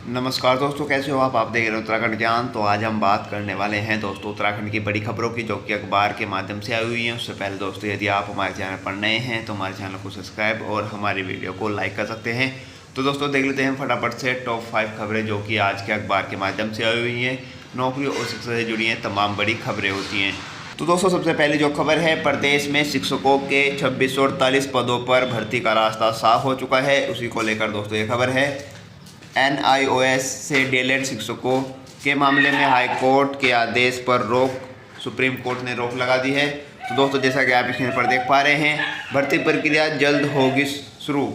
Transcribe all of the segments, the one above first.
नमस्कार दोस्तों, कैसे हो आप देख रहे हो उत्तराखंड ज्ञान। तो आज हम बात करने वाले हैं दोस्तों उत्तराखंड की बड़ी खबरों की, जो कि अखबार के माध्यम से आई हुई हैं। उससे पहले दोस्तों, यदि आप हमारे चैनल पर नए हैं तो हमारे चैनल को सब्सक्राइब और हमारी वीडियो को लाइक कर सकते हैं। तो दोस्तों देख लेते हैं फटाफट से टॉप 5 खबरें जो कि आज के अखबार के माध्यम से आई हुई हैं। नौकरी और शिक्षा से जुड़ी हैं तमाम बड़ी खबरें होती हैं। तो दोस्तों सबसे पहले जो खबर है, प्रदेश में शिक्षकों के 2648 पदों पर भर्ती का रास्ता साफ हो चुका है। उसी को लेकर दोस्तों ये खबर है। NIOS से डीएलएड शिक्षकों के मामले में हाई कोर्ट के आदेश पर रोक, सुप्रीम कोर्ट ने रोक लगा दी है। तो दोस्तों जैसा कि आप स्क्रीन पर देख पा रहे हैं, भर्ती प्रक्रिया जल्द होगी शुरू।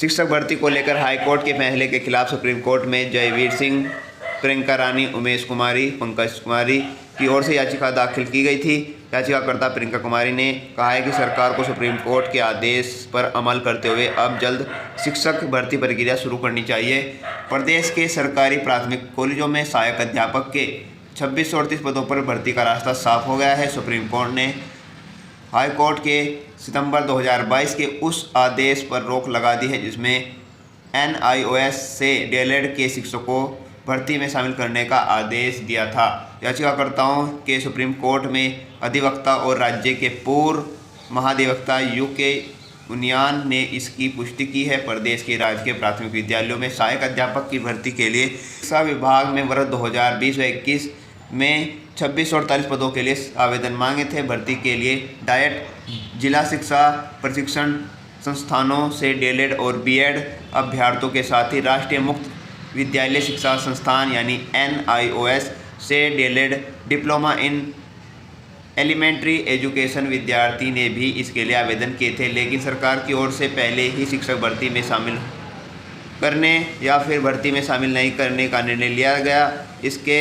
शिक्षक भर्ती को लेकर हाई कोर्ट के फैसले के खिलाफ सुप्रीम कोर्ट में जयवीर सिंह, प्रियंका रानी, उमेश कुमारी, पंकज कुमारी की ओर से याचिका दाखिल की गई थी। याचिकाकर्ता प्रियंका कुमारी ने कहा है कि सरकार को सुप्रीम कोर्ट के आदेश पर अमल करते हुए अब जल्द शिक्षक भर्ती प्रक्रिया शुरू करनी चाहिए। प्रदेश के सरकारी प्राथमिक कॉलेजों में सहायक अध्यापक के 2638 पदों पर भर्ती का रास्ता साफ हो गया है। सुप्रीम कोर्ट ने हाई कोर्ट के सितंबर 2022 के उस आदेश पर रोक लगा दी है जिसमें NIOS से डीएलएड के शिक्षकों भर्ती में शामिल करने का आदेश दिया था। याचिकाकर्ताओं के सुप्रीम कोर्ट में अधिवक्ता और राज्य के पूर्व महाधिवक्ता UK उनियान ने इसकी पुष्टि की है। प्रदेश के राजकीय प्राथमिक विद्यालयों में सहायक अध्यापक की भर्ती के लिए शिक्षा विभाग में वर्ष 2020 व 21 में 2648 पदों के लिए आवेदन मांगे थे। भर्ती के लिए डायट जिला शिक्षा प्रशिक्षण संस्थानों से डीएलएड और बीएड अभ्यर्थियों के साथ ही राष्ट्रीय मुक्त विद्यालय शिक्षा संस्थान यानी NIOS से D El Ed diploma in elementary education विद्यार्थी ने भी इसके लिए आवेदन किए थे, लेकिन सरकार की ओर से पहले ही शिक्षक भर्ती में शामिल करने या फिर भर्ती में शामिल नहीं करने का निर्णय लिया गया। इसके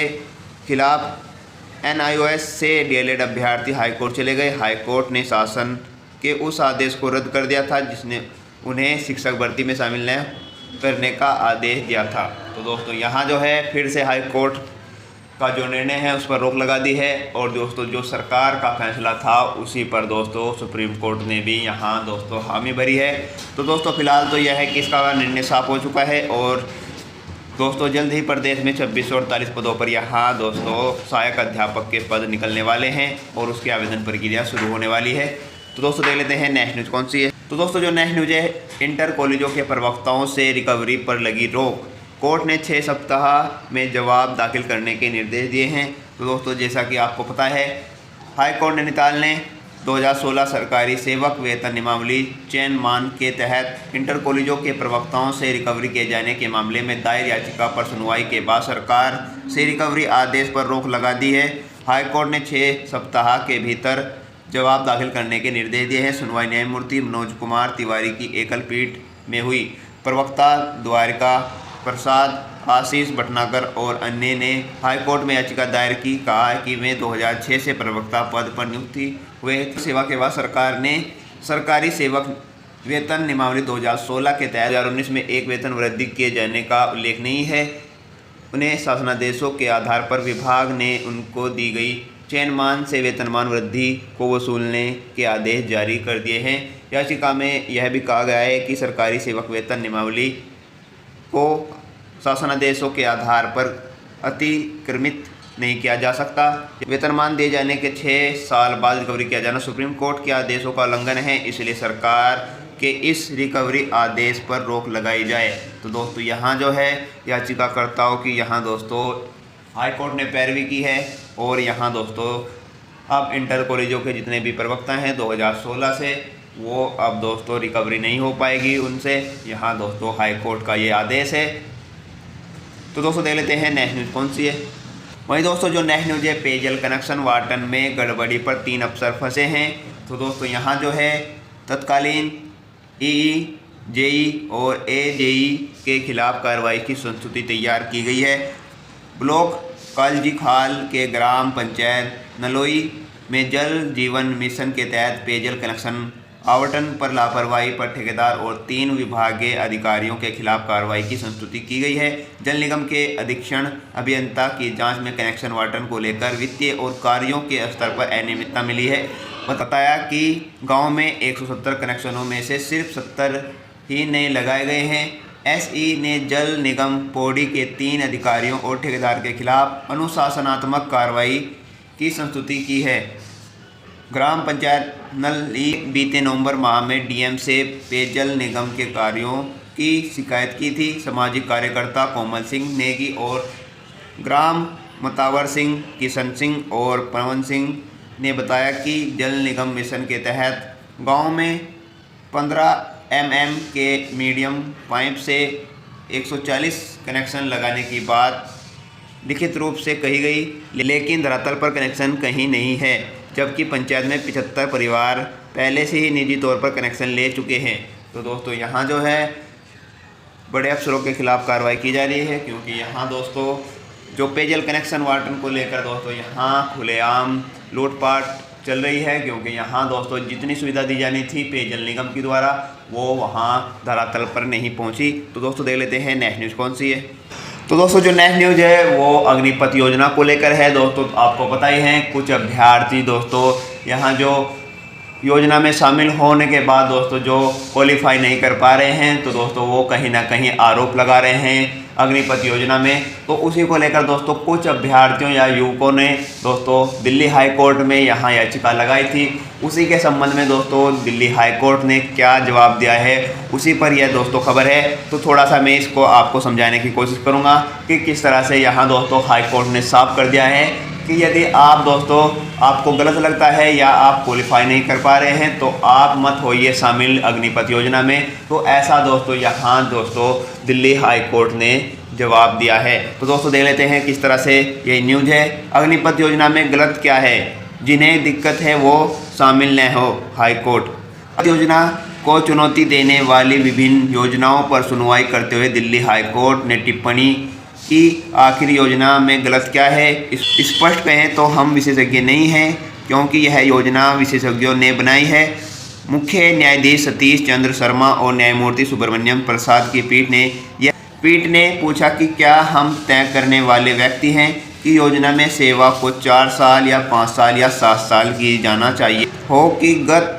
खिलाफ NIOS से डीएलएड अभ्यर्थी हाईकोर्ट चले गए। हाईकोर्ट ने शासन के उस आदेश को रद्द कर दिया था जिसने उन्हें शिक्षक भर्ती में शामिल न करने का आदेश दिया था। तो दोस्तों यहाँ जो है फिर से हाई कोर्ट का जो निर्णय है उस पर रोक लगा दी है, और दोस्तों जो सरकार का फैसला था उसी पर दोस्तों सुप्रीम कोर्ट ने भी यहाँ दोस्तों हामी भरी है। तो दोस्तों फिलहाल तो यह है कि इसका निर्णय साफ हो चुका है, और दोस्तों जल्द ही प्रदेश में 2648 पदों पर यहाँ दोस्तों सहायक अध्यापक के पद निकलने वाले हैं और उसकी आवेदन प्रक्रिया शुरू होने वाली है। तो दोस्तों देख लेते हैं नेक्स्ट न्यूज़ कौन सी है। तो दोस्तों जो नेक्स्ट न्यूज़ है, इंटर कॉलेजों के प्रवक्ताओं से रिकवरी पर लगी रोक। कोर्ट ने 6 सप्ताह में जवाब दाखिल करने के निर्देश दिए हैं। तो दोस्तों जैसा कि आपको पता है, हाई कोर्ट नैनीताल ने 2016 सरकारी सेवक वेतन नियमावली चयन मान के तहत इंटर कॉलेजों के प्रवक्ताओं से रिकवरी किए जाने के मामले में दायर याचिका पर सुनवाई के बाद सरकार से रिकवरी आदेश पर रोक लगा दी है। हाई कोर्ट ने 6 सप्ताह के भीतर जवाब दाखिल करने के निर्देश दिए हैं। सुनवाई न्यायमूर्ति मनोज कुमार तिवारी की एकल पीठ में हुई। प्रवक्ता द्वारिका प्रसाद, आशीष भटनागर और अन्य ने हाईकोर्ट में याचिका दायर की। कहा है कि वे 2006 से प्रवक्ता पद पर नियुक्ति हुए। सेवा के बाद सरकार ने सरकारी सेवक वेतन नियमावली 2016 के तहत 2019 में एक वेतन वृद्धि किए जाने का उल्लेख नहीं है। उन्हें शासनादेशों के आधार पर विभाग ने उनको दी गई चयनमान से वेतनमान वृद्धि को वसूलने के आदेश जारी कर दिए हैं। याचिका में यह भी कहा गया है कि सरकारी सेवक वेतन नियमावली को शासनादेशों के आधार पर अतिक्रमित नहीं किया जा सकता। वेतनमान दिए जाने के 6 साल बाद रिकवरी किया जाना सुप्रीम कोर्ट के आदेशों का उल्लंघन है, इसलिए सरकार के इस रिकवरी आदेश पर रोक लगाई जाए। तो दोस्तों यहाँ जो है याचिकाकर्ताओं की यहाँ दोस्तों हाई कोर्ट ने पैरवी की है, और यहाँ दोस्तों अब इंटर कॉलेजों के जितने भी प्रवक्ता हैं 2016 से, वो अब दोस्तों रिकवरी नहीं हो पाएगी उनसे। यहाँ दोस्तों हाई कोर्ट का ये आदेश है। तो दोस्तों देख लेते हैं नेक्स्ट न्यूज़ कौन सी है। वहीं दोस्तों जो नेक्स्ट न्यूज़ है, पेयजल कनेक्शन वाटन में गड़बड़ी पर 3 अफसर फंसे हैं। तो दोस्तों यहाँ जो है तत्कालीन EE, JE और AJE के खिलाफ कार्रवाई की संस्तुति तैयार की गई है। ब्लॉक कालजी खाल के ग्राम पंचायत नलोई में जल जीवन मिशन के तहत पेयजल कनेक्शन आवंटन पर लापरवाही पर ठेकेदार और 3 विभागीय अधिकारियों के खिलाफ कार्रवाई की संस्तुति की गई है। जल निगम के अधीक्षण अभियंता की जांच में कनेक्शन आवंटन को लेकर वित्तीय और कार्यों के स्तर पर अनियमितता मिली है। बताया कि गांव में 170 कनेक्शनों में से सिर्फ 70 ही नए लगाए गए हैं। एसई ने जल निगम पौड़ी के 3 अधिकारियों और ठेकेदार के खिलाफ अनुशासनात्मक कार्रवाई की संस्तुति की है। ग्राम पंचायत नली बीते नवंबर माह में डीएम से पेयजल निगम के कार्यों की शिकायत की थी। सामाजिक कार्यकर्ता कोमल सिंह नेगी और ग्राम मतावर सिंह, किशन सिंह और पवन सिंह ने बताया कि जल निगम मिशन के तहत गांव में 15 mm के मीडियम पाइप से 140 कनेक्शन लगाने की बात लिखित रूप से कही गई, लेकिन धरातल पर कनेक्शन कहीं नहीं है, जबकि पंचायत में 75 परिवार पहले से ही निजी तौर पर कनेक्शन ले चुके हैं। तो दोस्तों यहाँ जो है बड़े अफसरों के खिलाफ कार्रवाई की जा रही है, क्योंकि यहाँ दोस्तों जो पेयजल कनेक्शन वाटन को लेकर दोस्तों यहाँ खुलेआम लूटपाट चल रही है, क्योंकि यहाँ दोस्तों जितनी सुविधा दी जानी थी पेयजल निगम के द्वारा वो वहाँ धरातल पर नहीं पहुँची। तो दोस्तों देख लेते हैं नेक्स्ट न्यूज़ कौन सी है। तो दोस्तों जो नेक्स्ट न्यूज़ है वो अग्निपथ योजना को लेकर है। दोस्तों आपको पता ही है कुछ अभ्यर्थी दोस्तों यहाँ जो योजना में शामिल होने के बाद दोस्तों जो क्वालिफाई नहीं कर पा रहे हैं, तो दोस्तों वो कहीं ना कहीं आरोप लगा रहे हैं अग्निपथ योजना में। तो उसी को लेकर दोस्तों कुछ अभ्यर्थियों या युवकों ने दोस्तों दिल्ली हाई कोर्ट में यहाँ याचिका लगाई थी। उसी के संबंध में दोस्तों दिल्ली हाई कोर्ट ने क्या जवाब दिया है उसी पर यह दोस्तों खबर है। तो थोड़ा सा मैं इसको आपको समझाने की कोशिश करूँगा कि किस तरह से यहाँ दोस्तों हाई कोर्ट ने साफ कर दिया है कि यदि आप दोस्तों आपको गलत लगता है या आप क्वालिफाई नहीं कर पा रहे हैं तो आप मत होइए शामिल अग्निपथ योजना में। तो ऐसा दोस्तों यहाँ दोस्तों दिल्ली हाई कोर्ट ने जवाब दिया है। तो दोस्तों देख लेते हैं किस तरह से ये न्यूज़ है। अग्निपथ योजना में गलत क्या है, जिन्हें दिक्कत है वो शामिल न हो। हाई कोर्ट योजना को चुनौती देने वाली विभिन्न योजनाओं पर सुनवाई करते हुए दिल्ली हाई कोर्ट ने टिप्पणी कि आखिर योजना में गलत क्या है। स्पष्ट कहें तो हम विशेषज्ञ नहीं हैं, क्योंकि यह योजना विशेषज्ञों ने बनाई है। मुख्य न्यायाधीश सतीश चंद्र शर्मा और न्यायमूर्ति सुब्रमण्यम प्रसाद की पीठ ने पूछा कि क्या हम तय करने वाले व्यक्ति हैं कि योजना में सेवा को 4 साल या 5 साल या 7 साल की जाना चाहिए हो कि गत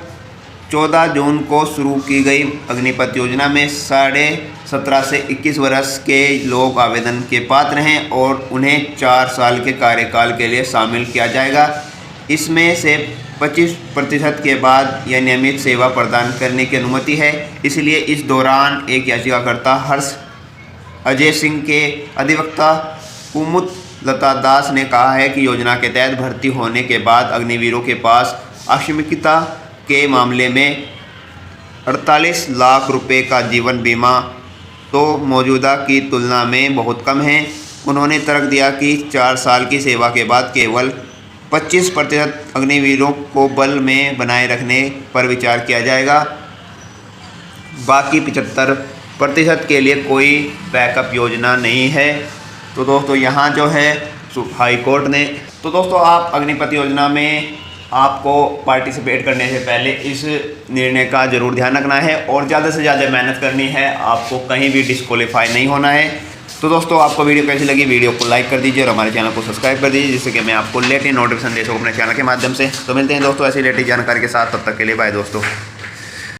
14 जून को शुरू की गई अग्निपथ योजना में 17.5 से 21 वर्ष के लोग आवेदन के पात्र हैं और उन्हें 4 साल के कार्यकाल के लिए शामिल किया जाएगा। इसमें से 25% के बाद यह नियमित सेवा प्रदान करने की अनुमति है। इसलिए इस दौरान एक याचिकाकर्ता हर्ष अजय सिंह के अधिवक्ता कुमुद लता दास ने कहा है कि योजना के तहत भर्ती होने के बाद अग्निवीरों के पास आकस्मिकता के मामले में 48 लाख रुपए का जीवन बीमा तो मौजूदा की तुलना में बहुत कम है। उन्होंने तर्क दिया कि 4 साल की सेवा के बाद केवल 25% अग्निवीरों को बल में बनाए रखने पर विचार किया जाएगा। बाकी 75% के लिए कोई बैकअप योजना नहीं है। तो दोस्तों यहाँ जो है हाई कोर्ट ने तो दोस्तों आप अग्निपथ योजना में आपको पार्टिसिपेट करने से पहले इस निर्णय का ज़रूर ध्यान रखना है और ज़्यादा से ज़्यादा मेहनत करनी है। आपको कहीं भी डिस्क्वालीफाई नहीं होना है। तो दोस्तों आपको वीडियो कैसी लगी, वीडियो को लाइक कर दीजिए और हमारे चैनल को सब्सक्राइब कर दीजिए, जिससे कि मैं आपको लेटेस्ट नोटिफिकेशन दे सकूँ अपने चैनल के माध्यम से। तो मिलते हैं दोस्तों ऐसी लेटेस्ट जानकारी के साथ, तब तक के लिए बाय दोस्तों।